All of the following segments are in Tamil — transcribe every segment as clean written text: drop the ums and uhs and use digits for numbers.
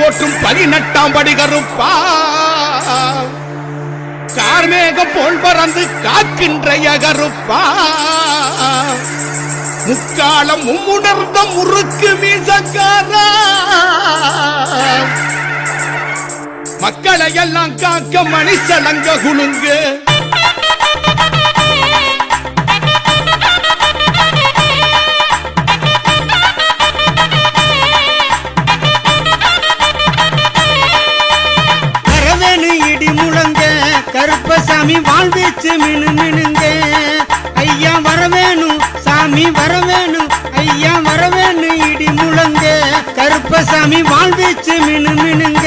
போற்றும் 18ஆம் படி கருப்பா கார்மேகம் போல் பறந்து காக்கின்ற கருப்பா முக்காலம் மும்முணர்ந்த முறுக்கு மீசக்காரா மக்களை எல்லாம் காக்க மணிச்சலங்க குலுங்கு வரவேணு இடி முழங்க கருப்பசாமி வாழ்வீச்சு மினு மினுங்க ஐயா வரவேணு சாமி வரவேணு ஐயா வரவேணு இடி முழங்க கருப்பசாமி வாழ்வீச்சு மினு மினுங்க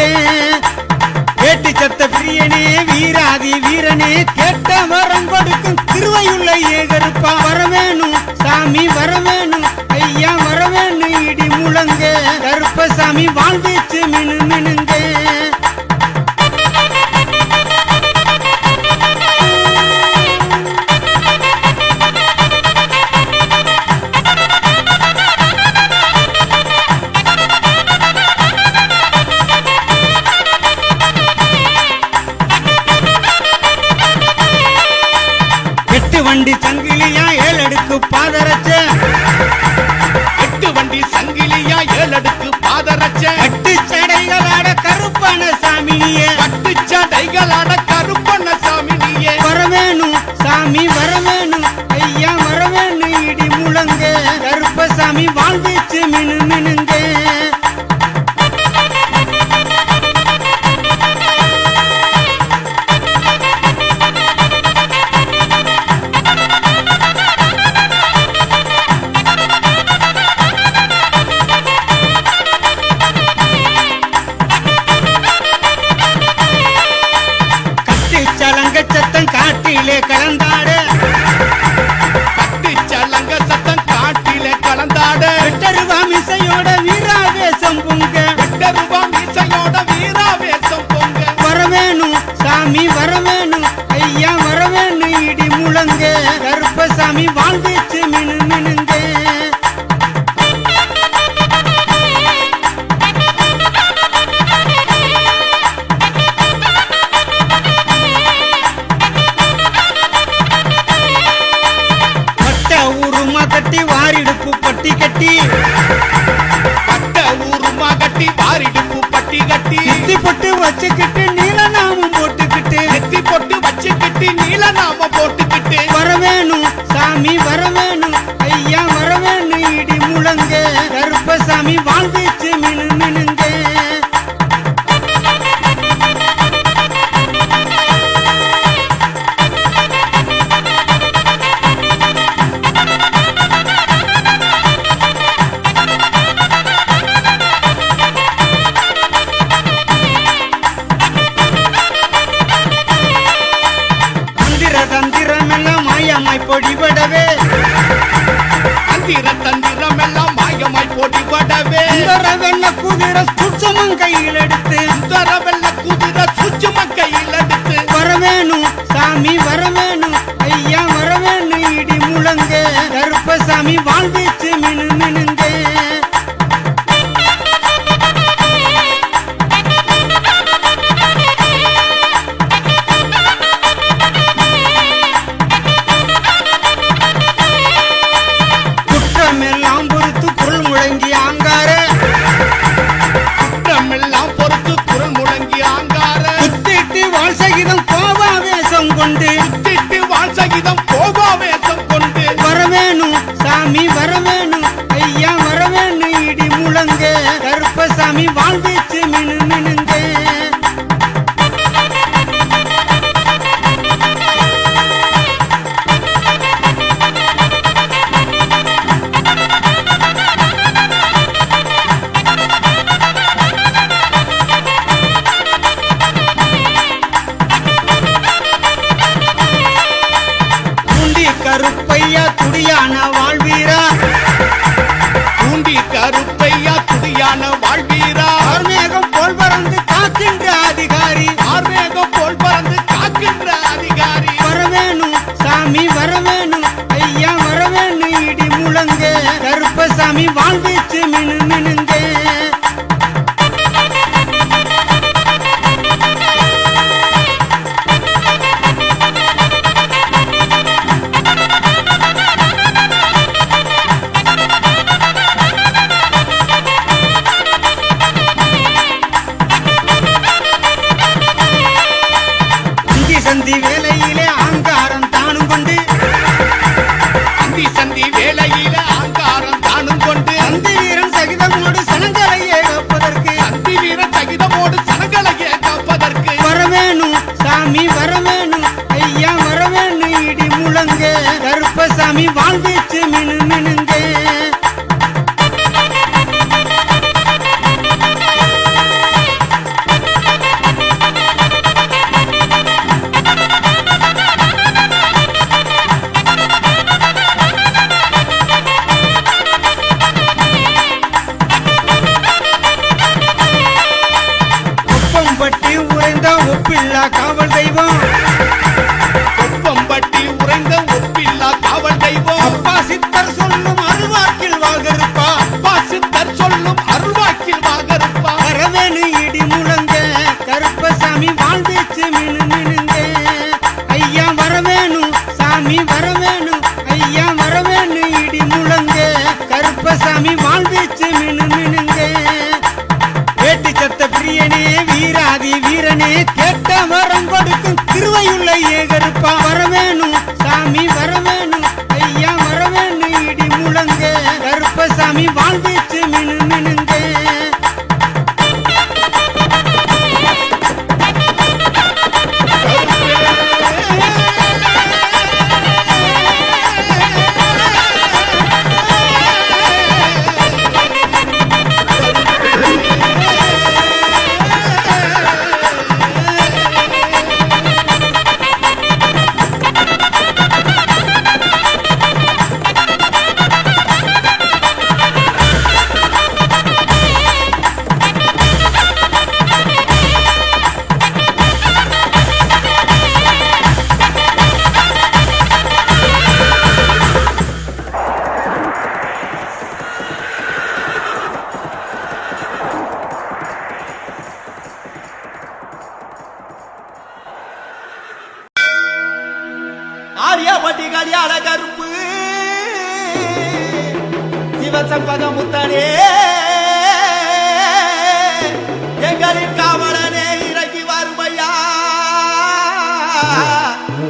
கேட்டு சத்த பிரியனே வீராதி வீரனே கேட்ட வரம் கொடுக்கும் திருவையுள்ள ஏகருப்பா வரவேணும் சாமி வரவேணும் ஐயா வரவேணு இடி முழங்க கருப்பசாமி வாழ்வீச்சு மினு மினுங்க வண்டி சங்கிலியா 7 அடுக்கு பாதரச்ச 8 வண்டி சங்கிலியா 7 அடுக்கு பாதரச்ச 8 சடைகளாட கருப்பண சாமினியே 8 சடைகளாட கருப்பண சாமினியே வரவேணும் சாமி வரவேணும் ஐயா வரவேணு இடி முழங்க கருப்பசாமி வாழ்வீச்சு மினு மினுங்க சத்தம் காட்டிலே கலந்தாட 8 சலங்க சத்தம் காட்டிலே கலந்தாட 8 ரூபா மிசையோட வீராவேசம் பொங்க 8 ரூபா மீசையோட வீராவேசம் பொங்க வரவேணும் சாமி வரவேணும் ஐயா வரவேணு இடி முழங்க கருப்பசாமி வாழ்வீச்சு மினு மினுங்க கட்டி வாரிடுப்பு பட்டி கட்டி பட்ட ஊருமா கட்டி வாரிடுப்பு பட்டி கட்டி நெத்தி பொட்டு வச்சுக்கிட்டு நீலநாமம் போட்டுக்கிட்டு நெத்தி பொட்டு வச்சுக்கிட்டு நீலநாமம் போட்டுக்கிட்டு வரவேணும் சாமி வரவேணும் ஐயா வரவேணு இடி முழங்க கருப்பசாமி வாழ்வீச்சு மினு மினுங்க தந்திரமெல்லாம் மாயமாய் பொடிபடவே தந்திரம் எல்லாம் மாயமாய் பொடிபடவே வெள்ள குதிரை சுச்சமும் கையில் எடுத்து வெள்ள குதிரை சுச்சமும் கையில் எடுத்து வரவேணும் சாமி வரவேணும் ஐயா வரவேணு இடி முழங்க கருப்பசாமி வாழ்வீச்சு மினு மினுங்க குற்றமெல்லாம் பொறுத்து குரல் முழங்கி ஆங்கார குற்றமெல்லாம் பொறுத்து குரல் முழங்கி ஆங்கார குத்திட்டு வாழ் சகிதம் கோபாவேசம் கொண்டு குத்திட்டு வாழ் சகிதம் கோபாவேசம் கொண்டு வரவேணும் சாமி வரவேணும் ஐயா வரவேணு இடி முழங்க கருப்பசாமி வாழ்வீச்சு மினு மினுங்க கருப்பையா துடியான வாழ்வீரா பூண்டி கருப்பையா துடியான வாழ்வீரா ஆர்மேகம் போல் பறந்து காக்கின்ற அதிகாரி ஆர்மேகம் போல் பறந்து காக்கின்ற அதிகாரி வரவேணும் சாமி வரவேணும் ஐயா வரவேணு இடி முழங்க கருப்பசாமி வாழ்வீச்சு மினு மினுங்க சந்தியில ஆங்காரம் தானும் கொண்டு சந்தி வீரன் சகிதமோடு சனங்களையே காப்பதற்கு சந்தி வீரன் சகிதமோடு சனங்களையே காப்பதற்கு வரவேணும் சாமி வரவேணும் ஐயா வரவேணும் இடி முழங்க கருப்பசாமி வாழ்வீச்சு மினு மினுங்க ஒப்பம்பட்டி உறைந்த ஒப்பில்லா காவல் தெய்வம் ஒப்பம்பட்டி உறைந்த ஒப்பில்லா காவல் தெய்வம் அப்பா சித்தர் சொல்லும் அருள்வாக்கில் வாகருப்பா அப்பா சித்தர் சொல்லும் அருள்வாக்கில் வாகருப்பா வரவேணு இடி முழங்க கருப்பசாமி வாழ்வீச்சு மினு மினுங்க ஐயா வரவேணும் சாமி வரவேணும் ஐயா வரவேணு இடி முழங்க கருப்பசாமி வாழ்வீச்சு மினு மினுங்க வேட்டி சத்த பிரியனே வீராதி வீரனே கேட்ட வரம் கொடுக்கும் திருவையுள்ள ஏகருப்பா வரவேணும் சாமி வரவேணும் ஐயா வரவேணும் இடி முழங்க கருப்பசாமி வாழ்வீச்சு மினு மினுங்க ஆரியப்பட்டி கல்யாண கருப்பு சிவசம்பக முத்தனே எங்களின் காவலனே இறங்கி வருமையா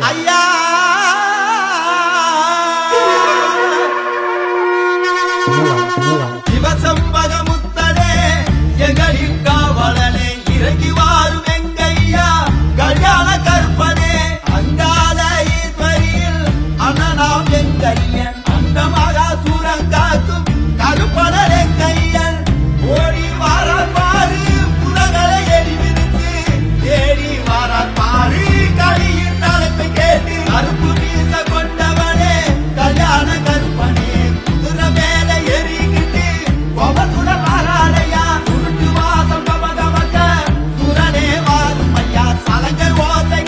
ஐயா சிவசம்பக முத்தனே எங்களின் காவலனே இறங்கி வாரும் எங்கையா கல்யாண கற்பனே அங்கால ஈஸ்வரியில் அண்ணனாம் எங்கையன் அண்டமாக சூரங்காக்கும் கருப்பனே கையன் ஓடி வாரார் பாரு புலகளை எரிவிருக்கு தேடி வாரார் பாரு களியின் தலைப்பு கேட்டு கருப்பு வீச கொண்டவனே கல்யாண கற்பனே குதிரை மேல எரிக்கிட்டு கோபத்துட வாராரையா சுருட்டு வாசம் கமகமக்க சுரனே வாரும் ஐயா சலங்கர் ஓசை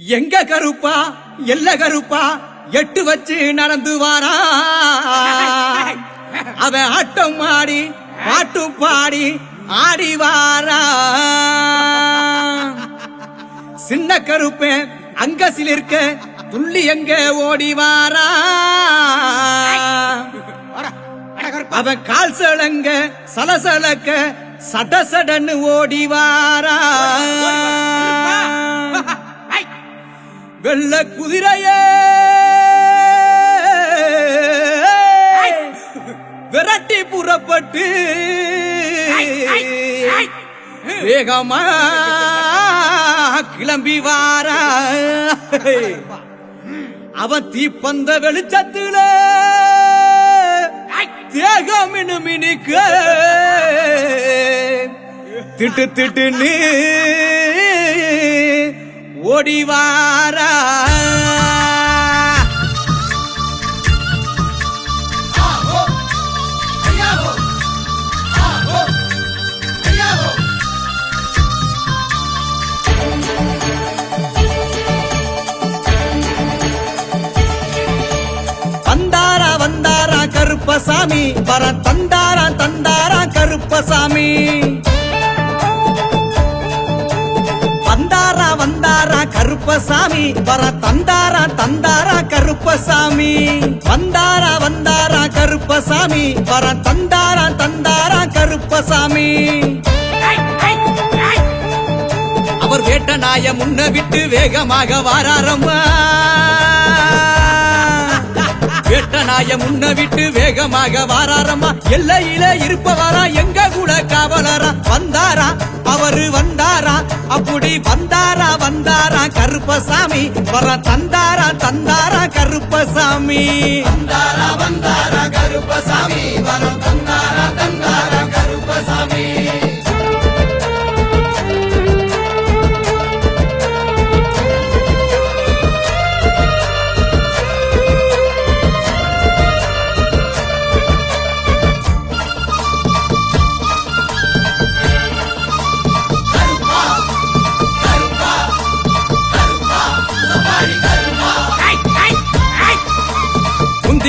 எங்க கருப்பா எல்ல கருப்பா எட்டு வச்சு நடந்து வாரா அவன் ஆட்டம் ஆடி பாட்டு பாடி ஆடி வாரா சின்ன கருப்பேன் அங்க சிலிர்க்க துள்ளி எங்க ஓடி வாரா அவன் கால் சலங்க சலசலக்க சடசடன்னு ஓடி வாரா வெள்ள குதிரையே விரட்டி புறப்பட்டு வேகமா கிளம்பி வாரா அவன் தீப்பந்த வெளிச்சத்துல தேகம் மினுமினுக்க திட்டு திட்டுன்னு ஓடி வாரா வந்தாரா வந்தாரா கருப்பசாமி வர தந்தாரா தந்தாரா கருப்பசாமி வந்தாரா வந்தாரா கருப்பசாமி வர தந்தாரா தந்தாரா கருப்பசாமி வந்தாரா வந்தாரா கருப்பசாமி வர தந்தாரா தந்தாரா கருப்பசாமி அவர் வேட்ட நாய முன்ன விட்டு வேகமாக வாராரம்மா வேட்ட நாய முன்ன விட்டு வேகமாக வாராரம்மா எல்லையில இருப்பவரா எங்க கூட காவலரா வந்தாரா அவரு வந்தாரா அப்படி வந்தாரா வந்தாரா கருப்பசாமி வர தந்தாரா தந்தாரா கருப்பசாமி வந்தாரா வந்தாரா கருப்பசாமி வரம் தந்தாரா தந்தாரா கருப்பசாமி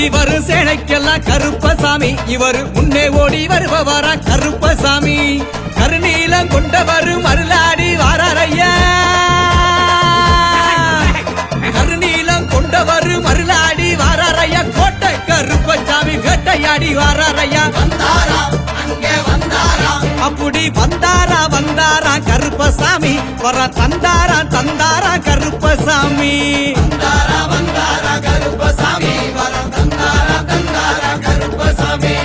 வரும் சேனைக்கெல்லாம் கருப்பசாமி இவர் முன்னே ஓடி வருபவரா கருப்பசாமி கருநீலம் கொண்டவர் மருளாடி வாராரையா கருநீலம் கொண்டவர் மருளாடி வாராரையா கோட்டை கருப்பசாமி வேட்டையாடி வாராரையா வந்தாரா அங்கே வந்தாரா அப்படி வந்தாரா வந்தாரா கருப்பசாமி வர தந்தாரா தந்தாரா கருப்பசாமி வந்தாரா வந்தாரா கருப்பசாமி வரம் தந்தாரா தந்தாரா கருப்பசாமி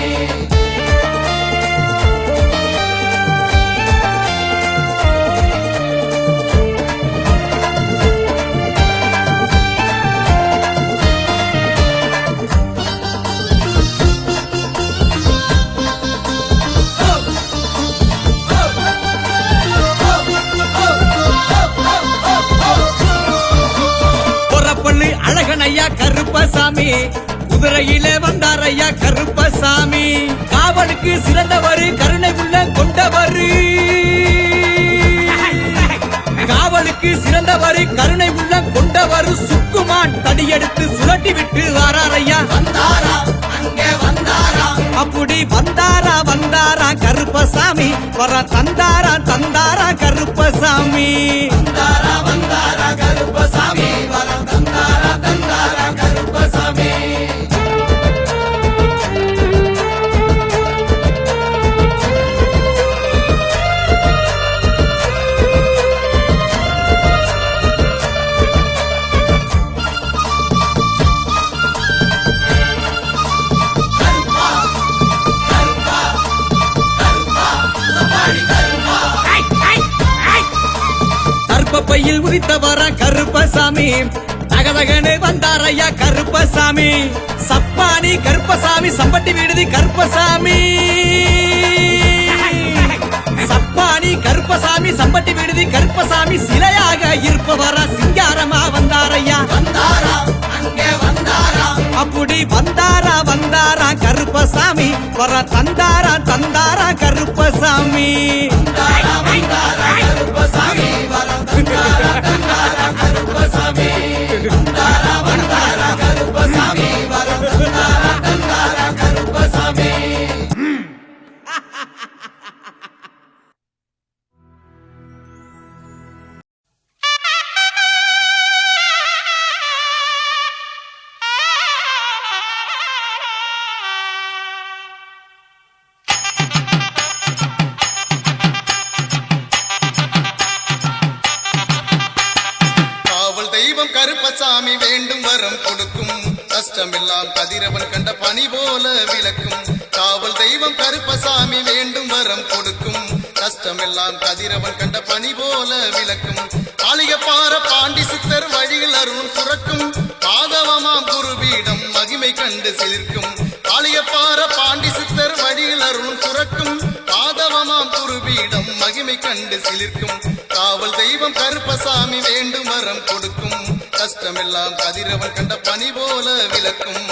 பொறப்பள்ளி அழகனையா கருப்பசாமி குதிரையிலே வந்தாரையா கருப்பசாமி காவலுக்கு சிறந்தவர் கருணை உள்ள கொண்டவர் காவலுக்கு சிறந்தவர் கருணை உள்ள கொண்டவர் சுக்குமான் தடியெடுத்து சுழட்டி விட்டு வாராரையா வந்தாரா அங்கே வந்தாரா அப்படி வந்தாரா வந்தாரா கருப்பசாமி வர தந்தாரா தந்தாரா கருப்பசாமி வந்தாரா வந்தாரா கருப்பசாமி வரம் தந்தாரா தந்தாரா கருப்பசாமி கருப்பையில் உரித்தவரா கருப்பசாமி தகதகனு வந்தாரையா கருப்பசாமி சப்பானி கருப்பசாமி சம்பட்டி விடுதி கருப்பசாமி சப்பானி கருப்பசாமி சம்பட்டி விடுதி கருப்பசாமி சிலையாக இருப்பவரா சிங்காரமா வந்தாரையா வந்தாரா அங்கே வந்தாரா அப்படி வந்தாரா வந்தாரா கருப்பசாமி வர தந்தாரா தந்தாரா கருப்பசாமி வந்தாரா வந்தாரா கருப்பசாமி வரம் தந்தாரா தந்தாரா கருப்பசாமி கொடுக்கும் கஷ்டமெல்லாம் கதிரவன் கண்ட பனி போல விளக்கும் காவல் தெய்வம் கருப்பசாமி வேண்டும் வரம் கொடுக்கும் கஷ்டமெல்லாம் கதிரவன் கண்ட பனி போல விளக்கும் ஆளியப்பார பாண்டி சித்தர் வழியில் அருள் சுரக்கும் பாதவமாம் குருபீடம் மகிமை கண்டு சிலிர்க்கும் ஆளியப்பார பாண்டி சித்தர் வழியில் அருள் சுரக்கும் பாதவமாம் குருபீடம் மகிமை கண்டு சிலிர்க்கும் காவல் தெய்வம் கருப்பசாமி வேண்டும் வரம் கொடுக்கும் கஷ்டமெல்லாம் கதிரவன் கண்ட பனி போல விளக்கும்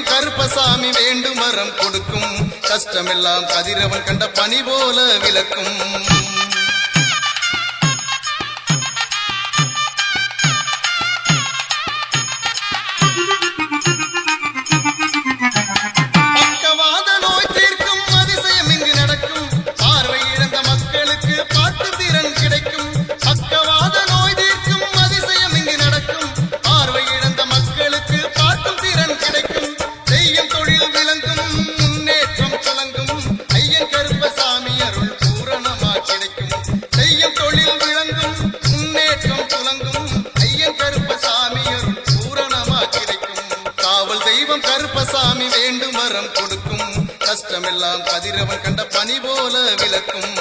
கருப்பசாமி வேண்டும் வரம் கொடுக்கும் கஷ்டமெல்லாம் கதிரவன் கண்ட பனி போல விளக்கும் பக்கவாத நோய் தீர்க்கும் அதிசயம் இங்கு நடக்கும் பார்வை இழந்த மக்களுக்கு பாட்டு திறன் கிடைக்கும் பக்கவாத நோய் தீர்க்கும் அதிசயம் இங்கு நடக்கும் பார்வை இழந்த மக்களுக்கு பாட்டும் திறன் கிடைக்கும் செய்யும் தொழில் விளங்கும் முன்னேற்றம் துலங்கும் ஐயன் கருப்பசாமி அருள் பூரணமா கிடைக்கும் செய்யும் தொழில் விளங்கும் முன்னேற்றம் துலங்கும் ஐயன் கருப்பசாமி அருள் பூரணமா கிடைக்கும் காவல் தெய்வம் கருப்பசாமி வேண்டும் வரம் கொடுக்கும் கஷ்டமெல்லாம் கதிரவன் கண்ட பனி போல விளக்கும்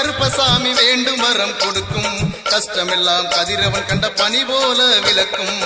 கருப்பசாமி வேண்டும் வரம் கொடுக்கும் கஷ்டமெல்லாம் கதிரவன் கண்ட பனி போல விளக்கும்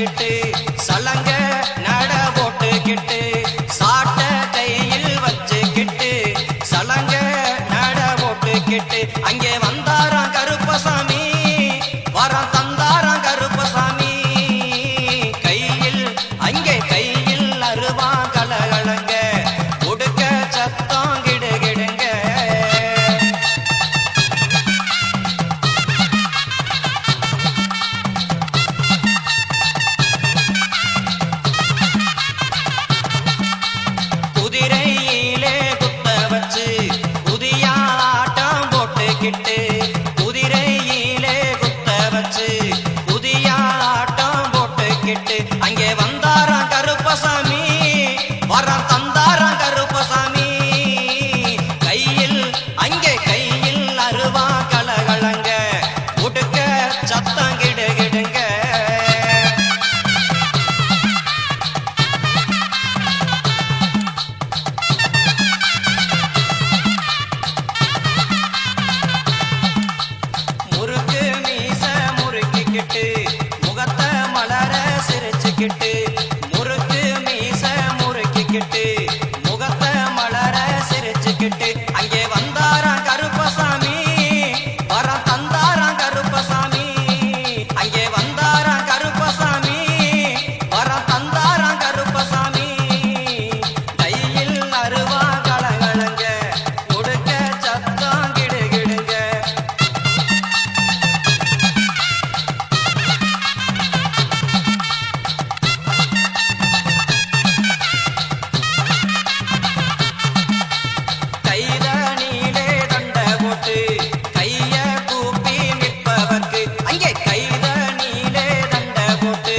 வச்சுக்கிட்டு சலங்க நட போட்டுக்கிட்டு சாட்ட கையில் வச்சுக்கிட்டு சலங்க நட போட்டுக்கிட்டு அங்கே வந்தாராம் கருப்பசாமி வரம் தந்தாராம் கருப்பசாமி கையில் அங்கே கையில் அருவா கலகலங்க உடுக்க சத்தம் கிடுகிடுங்க குதிரையிலே குத்த வச்சு குதியாட்டம் போட்டுக்கிட்டு குதிரையிலே குத்த வச்சு குதியாட்டம் போட்டுக்கிட்டு அங்கே வந்தாராம் கருப்பசாமி வரம் தந்தாராம் கருப்பசாமி கையில் அங்கே கையில் அருவா கலகலங்க உடுக்க சத்தம் கிடுகிடுங்க முறுக்கு மீச முறுக்கிக்கிட்டு முகத்தை மலர சிரிச்சுக்கிட்டு முறுக்கு மீச முறுக்கிக்கிட்டு முகத்தை மலர சிரிச்சுக்கிட்டு அங்கே வந்தாராம் கருப்பசாமி வரம் தந்தாராம் கருப்பசாமி அங்கே வந்தாராம் கருப்பசாமி வரம் தந்தாராம் கருப்பசாமி கையில் அருவா கலகலங்க உடுக்க சத்தம் கிடுகிடுங்க கைதனிலே தண்ட போட்டு கைய கூப்பி நிற்பவர்க்கு அங்கே கைதனிலே தண்ட போட்டு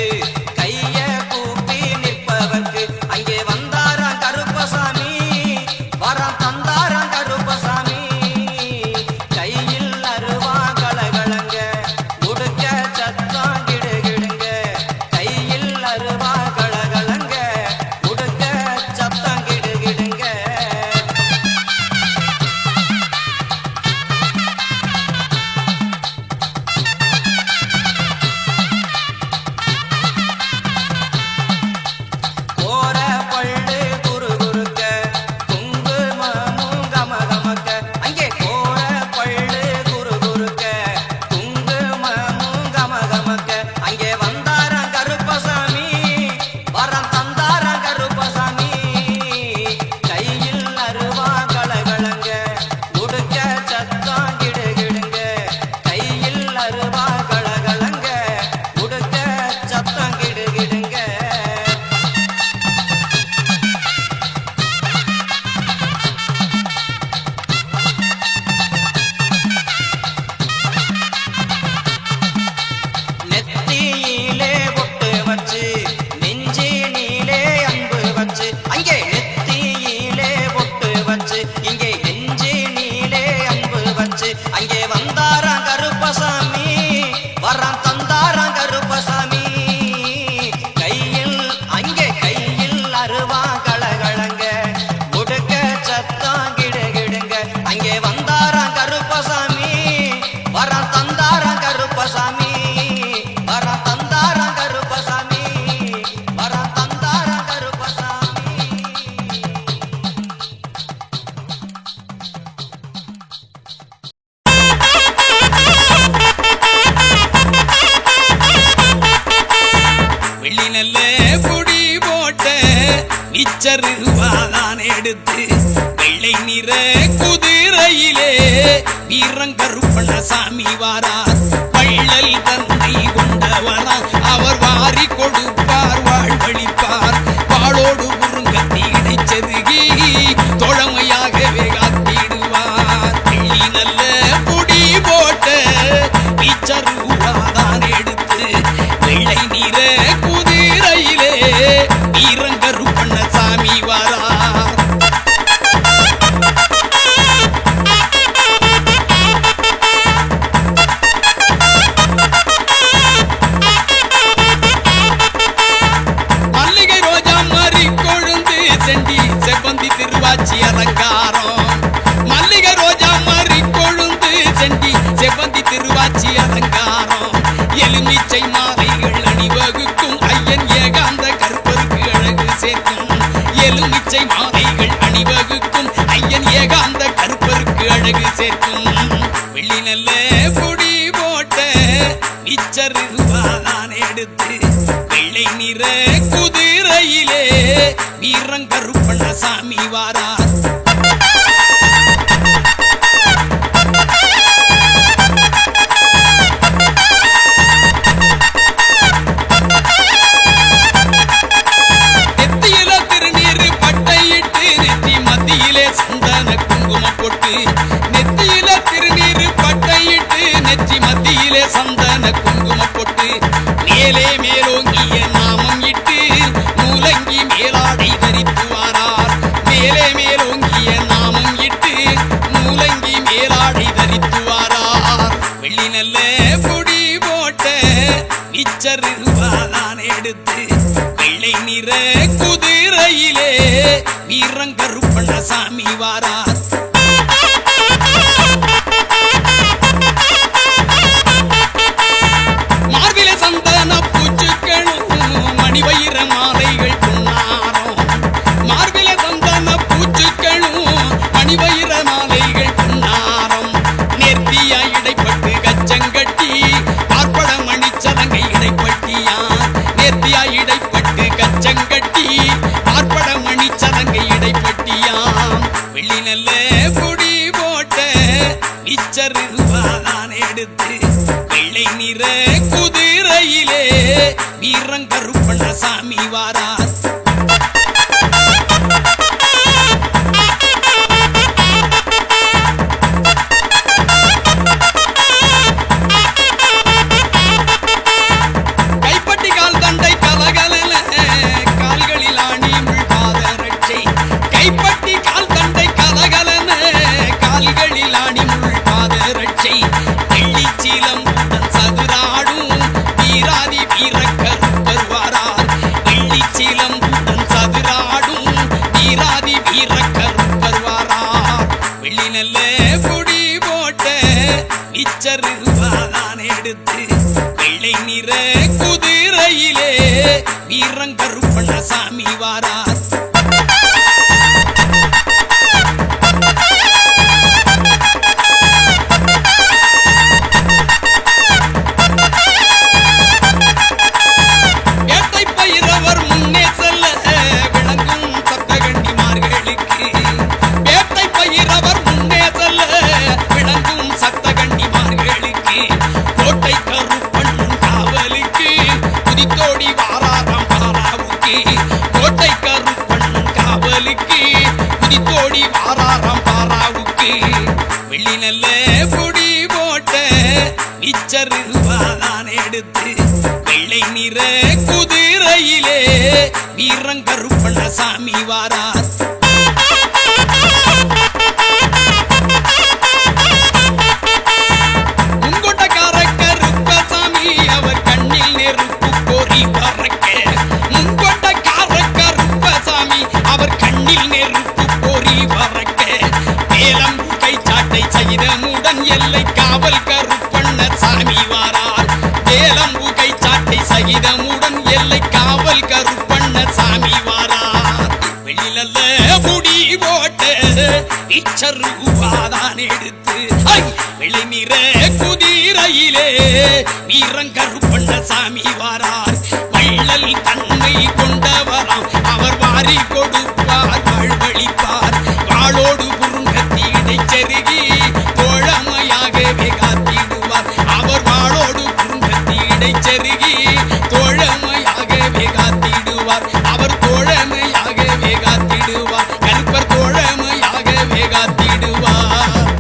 கைய கூப்பி நிற்பவர்க்கு அங்கே வந்தாராம் கருப்பசாமி வரம் தந்தாராம் கருப்பசாமி கையில் அருவா கலகலங்க உடுக்க சத்தம் கிடுகிடுங்க கையில் அருவா கலகலங்க உடுக்க சத்தம் கிடுகிடுங்க கோர பள்ளு குறுகுறுக்க குங்குமமும் கமகமக்க அங்கே கோர பள்ளு குறுகுறுக்க குங்குமமும் கமகமக்க அங்கே வந்தாராம் கருப்பசாமி வரம் தந்தாராம் கருப்பசாமி கையில் அருவா கலகலங்க உடுக்க சத்தம் கிடுகிடுங்க கையில் அருவா கலகலங்க உடுக்க சத்தம் கிடுகிடுங்க நெத்தியிலே பொட்டு வச்சு நெஞ்சினிலே அன்பு வச்சு அங்கே நெத்தியிலே பொட்டு வச்சு இங்கே நெஞ்சினிலே அன்பு வச்சு அங்கே வந்தாராம் கருப்பசாமி வரம் தந்தாராம் கருப்பசாமி கையில் அங்கே கையில் அருவா கலகலங்க உடுக்க சத்தம் கிடுகிடுங்க அங்கே வந்தாராம் கருப்பசாமி வரம் தந்தாராம் கருப்பசாமி வரம் தந்தாராம் கருப்பசாமி வரம் தந்தாராம் கருப்பசாமி வெள்ளி நல்ல பொடி போட்ட நிச்சருவாதான் எடுத்து வெள்ளை நிற குதிரையிலே வீரங்கருப்பண்ண சாமி வாரார் வள்ளல் தன்னை கொண்டவனா அவர் வாரி கொடுப்பார் வாழ்வழிப்பார் வாளோடு குறுங்கத்தி இடைச்செருகி தோழமையாகவே காத்திடுவார் வெள்ளி நல்ல பொடி போட்ட நிச்சருவாதான் எடுத்து வெள்ளை நிற குதிரையிலே வீரங்கருப்பண்ண சாமி வாரார் நல்ல பொடி போட்ட மிச்சர் ரூபாதான் எடுத்து வெள்ளை நிற குதிரையிலே வீரங்கருப்பண்ண சாமி வாரார். நெத்தியில திருநீர் பட்டையிட்டு நெத்தி மத்தியிலே சந்தன குங்குமம் போட்டு நெத்தியில திருநீர் பட்டையிட்டு நெற்றி மத்தியிலே சந்தன குங்குமம் போட்டு மேலே மேலோங்கிய நாமம் இட்டு மூலங்கி மேலாடை தரித்து வாரார். மேலே மேலோங்கிய நாமம் இட்டு மூலங்கி மேலாடை தரித்து வாரார். வெள்ளி நல்ல பொடி போட்ட மிச்சர் ரூபாதான் எடுத்து வெள்ளை நிற குதிரையிலே வீரங்கருப்பண்ண சாமி வாரார். மார்பிலே சந்தன பூச்சுக்களும் மணிவயிர மாலைகள் பொன்னாரம். மார்பிலே சந்தன பூச்சுக்களும் மணிவயிர மாலைகள் பொன்னாரம். நேர்த்தியா இடைப்பட்டு கச்சங்கட்டி பார்ப்பட மணிச்சதங்கை இடைப்பட்டியா. நேர்த்தியா இடைப்பட்டு கச்சங்கட்டி பார்ப்பட மணிச்சதங்கை இடைப்பட்டியா. வெள்ளி நல்ல பொடி போட்ட மிச்சர் ரூபாதான் எடுத்து வெள்ளை நிற குதிரையிலே வீரங்கருப்பண்ண சாமி வாரார். கைப்பட்டி கால் தண்டை கலகலல கால்களில் ஆணி முள் பாத ரட்சை. கைப்பட்டி கால் தண்டை கலகலன கால்களில் ஆணி முள் பாத ரட்சை. வெள்ளிச்சீலம் சதுராடும் வீராதி வீரக்கருப்பர் வாரார். வெள்ளிச்சீலம் சதுராடும் வீராதி வீரக்கருப்பர் வாரார். வெள்ளி நல்ல பொடி போட்ட மிச்சர் ரூபாதான் எடுத்து வெள்ளை நிற குதிரையிலே வீரங்கருப்பண்ண சாமி வாரார். வேட்டை பயிரவர் முன்னே செல்ல விளங்கும் சப்தகண்டிமார்களுக்கு. வேட்டை பயிரவர் முன்னே செல்ல விளங்கும் சப்தகண்டிமார்களுக்கு. கோட்டை கருப்பண்ணன் காவலுக்கு குதித்தோடி வாராராம் பாராவுக்கு. கோட்டை கருப்பண்ணன் காவலுக்கு குதித்தோடி வாராராம் பாராவுக்கு. வெள்ளி நல்ல பொடி போட்ட மிச்சர் ரூபாதான் எடுத்து வெள்ளை நிற குதிரையிலே வீரங்கருப்பண்ண சாமி வாரார். முன்கொட்டக்கார கருப்பசாமி அவர் கண்ணில் நெருப்பு பொறி பறக்க. முன்கொட்டக்கார கருப்பசாமி அவர் கண்ணில் நெருப்பு பொறி பறக்க. மேலம்பு கைச்சாட்டை சகிதமுடன் எல்லை காவல் கருப்பண்ண சாமி வாரார். மேலம்பு கைச்சாட்டை சகிதமுடன் எல்லை காவல் கருப்பண்ண சாமி வாரார். வெளியில முடி போட்ட மிச்சர் ரூபாதான் எடுத்து வெள்ளை நிற குதிரையிலே வீரங்கருப்பண்ண சாமி வாரார். வள்ளல் தன்மை கொண்டவராம் அவர் வாரி கொடுப்பார் வாழ்வழிப்பார். வாளோடு குறுங்கத்தி இடைச்செருகி தோழமையாகவே காத்திடுவார். அவர் வாளோடு குறுங்கத்தி இடைச்செருகி தோழமையாகவே காத்திடுவார். அவர் தோழமையாகவே காத்திடுவார். கருப்பர் தோழமையாகவே காத்திடுவார்.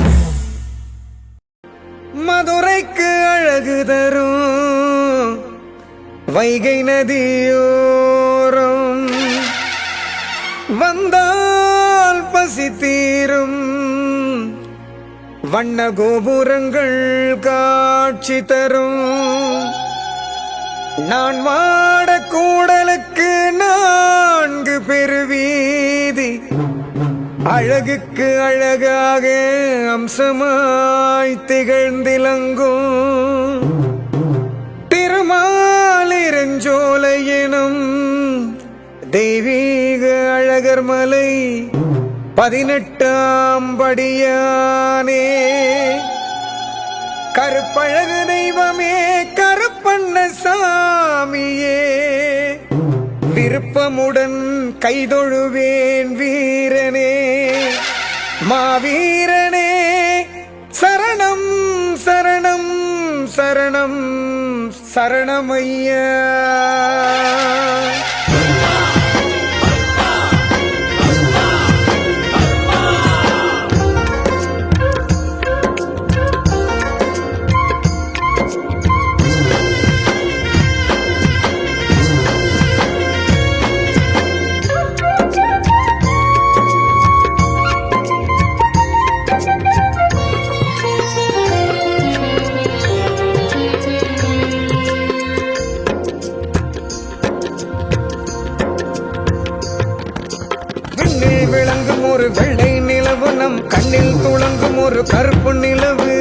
மதுரைக்கு அழகு தரும் வைகை நதியோரம் வந்தால் பசி தீரும். வண்ண கோபுரங்கள் காட்சி தரும். நான் மாட கூடலுக்கு 4 பெருவீதி அழகுக்கு அழகாக அம்சமாய் திகழ்ந்திலங்கும். திருமாலிருஞ்சோலை எனும் தெய்வீக அழகர் மலை 18ஆம் படியானே. கருப்பழகு தெய்வமே கருப்பண்ண சாமியே விருப்பமுடன் கைதொழுவேன் வீரனே மாவீரனே சரணம் சரணம் சரணம் சரணமையா விளங்கும் ஒரு வெள்ளை நிலவு நம் கண்ணில் துளங்கும் ஒரு கருப்பு நிலவு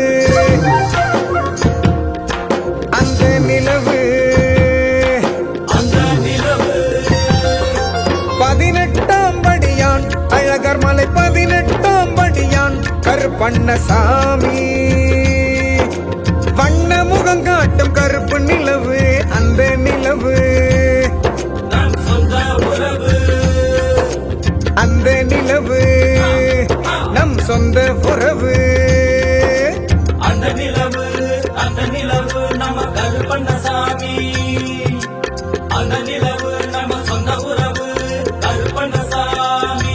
அந்த நிலவு 18ஆம் படியான் அழகர் மலை 18ஆம் படியான் கருப்பண்ணசாமி வண்ண முகம் காட்டும் கருப்பு நிலவு அந்த நிலவு அந்த நிலவு நம் சொந்த உறவு அந்த நிலவு நம்ம கருப்பண்ணசாமி அந்த நிலவு நம்ம சொந்த உறவு கருப்பண்ணசாமி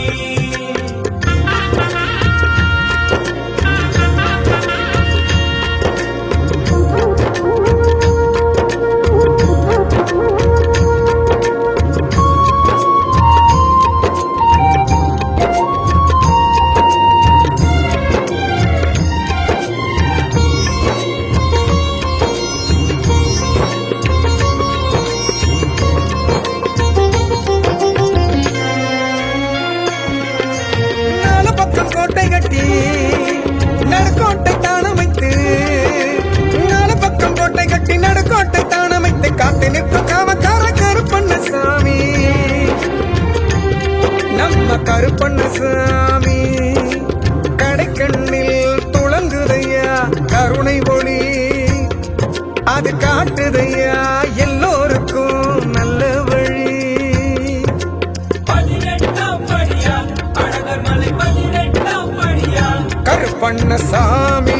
கோட்டை கட்டி நடுக்கோட்டை தானமைத்து 4 பக்கம் கோட்டை கட்டி நடுக்கோட்டை தானமைத்து காத்து நிற்கும் காவக்கார கருப்பண்ணசாமி நம்ம கருப்பண்ணசாமி கடைக்கண்ணில் துளங்குதையா கருணை ஒளி அது காட்டுதையா எல்லோருக்கும் நல்ல வழி கருப்பண்ணசாமி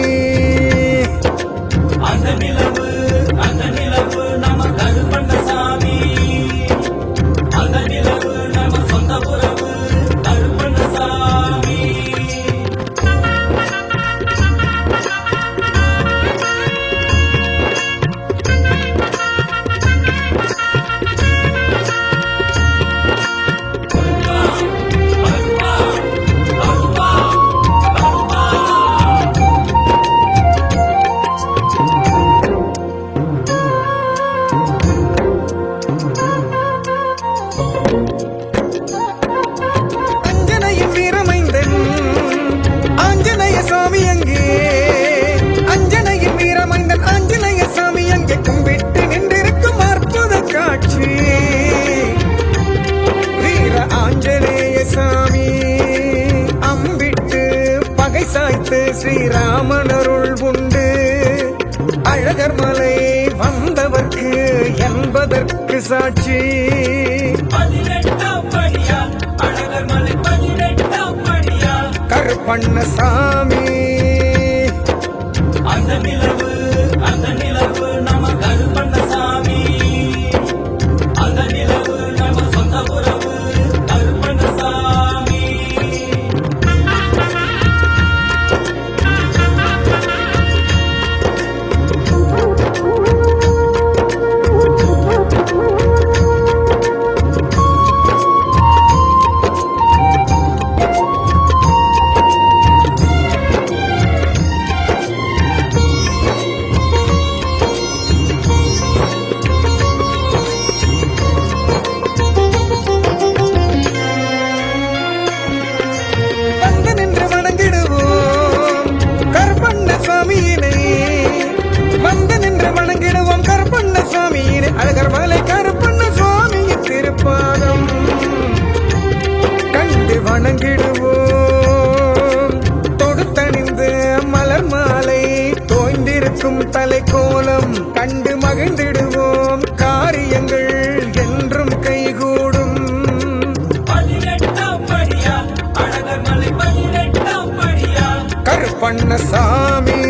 அந்த நிலவு நம்ம கருப்பண்ணசாமி அந்த நிலவு நம்ம சொந்த உறவு கருப்பண்ணசாமி அஞ்சனையின் வீரமைந்தன் ஆஞ்சநேய சாமி அங்கே அஞ்சனையின் வீரமைந்தன் ஆஞ்சநேய சாமி அங்கே கும்பிட்டு நின்றிருக்கும் அற்புத காட்சி வீர ஆஞ்சநேய சாமி அம்பிட்டு பகை சாய்த்து ஸ்ரீராமன் அருள் உண்டு அழகர் மலை வந்தவர்க்கு என்பதற்கு சாட்சி 18ஆம் படியான் அழகர் மலை 18ஆம் படியான் கருப்பண்ணசாமி அந்த நிலவு நம்ம கருப்பண்ணசாமி அந்த நிலவு நம்ம சொந்த உறவு கருப்பண்ணசாமி அழகும் தலைக்கோலம் கண்டு மகிழ்ந்திடுவோம் காரியங்கள் என்றும் கைகூடும் 18ஆம் படியா அழகர் மலை 18ஆம் படியா கருப்பண்ணசாமி